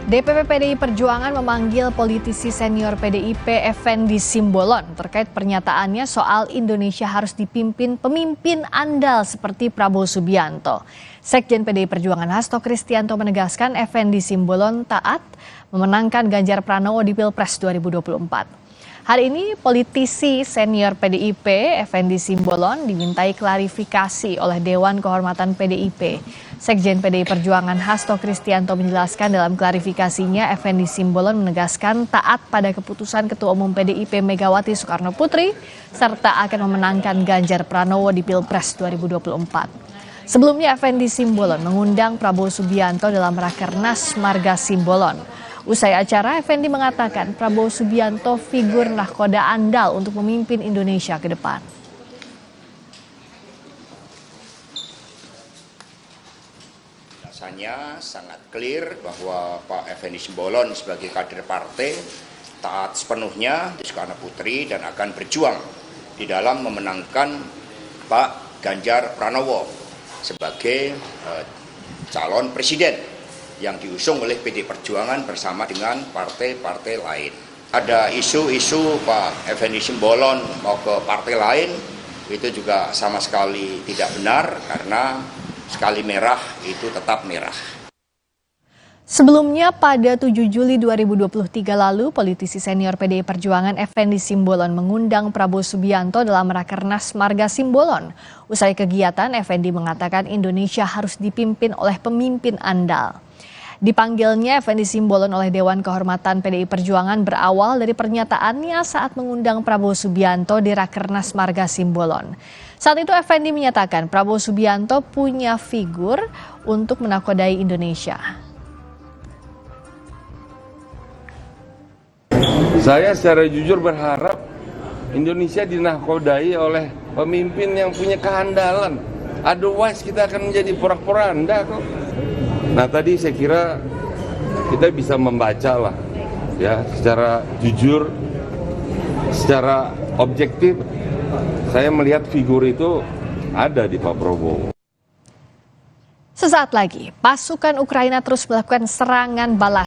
DPP PDI Perjuangan memanggil politisi senior PDIP Effendi Simbolon terkait pernyataannya soal Indonesia harus dipimpin pemimpin andal seperti Prabowo Subianto. Sekjen PDI Perjuangan Hasto Kristianto menegaskan Effendi Simbolon taat memenangkan Ganjar Pranowo di Pilpres 2024. Hari ini politisi senior PDIP Effendi Simbolon dimintai klarifikasi oleh Dewan Kehormatan PDIP. Sekjen PDI Perjuangan Hasto Kristianto menjelaskan dalam klarifikasinya Effendi Simbolon menegaskan taat pada keputusan Ketua Umum PDIP Megawati Soekarno Putri serta akan memenangkan Ganjar Pranowo di Pilpres 2024. Sebelumnya Effendi Simbolon mengundang Prabowo Subianto dalam Rakernas Marga Simbolon. Usai acara, Effendi mengatakan Prabowo Subianto figur nahkoda andal untuk memimpin Indonesia ke depan. Rasanya sangat clear bahwa Pak Effendi Simbolon sebagai kader partai taat sepenuhnya di Soekarno Putri dan akan berjuang di dalam memenangkan Pak Ganjar Pranowo sebagai calon presiden yang diusung oleh PDI Perjuangan bersama dengan partai-partai lain. Ada isu-isu Pak Effendi Simbolon mau ke partai lain, itu juga sama sekali tidak benar karena sekali merah itu tetap merah. Sebelumnya pada 7 Juli 2023 lalu, politisi senior PDI Perjuangan Effendi Simbolon mengundang Prabowo Subianto dalam Rakernas Marga Simbolon. Usai kegiatan, Effendi mengatakan Indonesia harus dipimpin oleh pemimpin andal. Dipanggilnya Effendi Simbolon oleh Dewan Kehormatan PDI Perjuangan berawal dari pernyataannya saat mengundang Prabowo Subianto di Rakernas Marga Simbolon. Saat itu Effendi menyatakan Prabowo Subianto punya figur untuk menakodai Indonesia. Saya secara jujur berharap Indonesia dinakodai oleh pemimpin yang punya kehandalan. Otherwise kita akan menjadi porak-poranda kok. Nah tadi saya kira kita bisa membaca lah ya secara jujur, secara objektif. Saya melihat figur itu ada di Pak Prabowo. Sesaat lagi, pasukan Ukraina terus melakukan serangan balas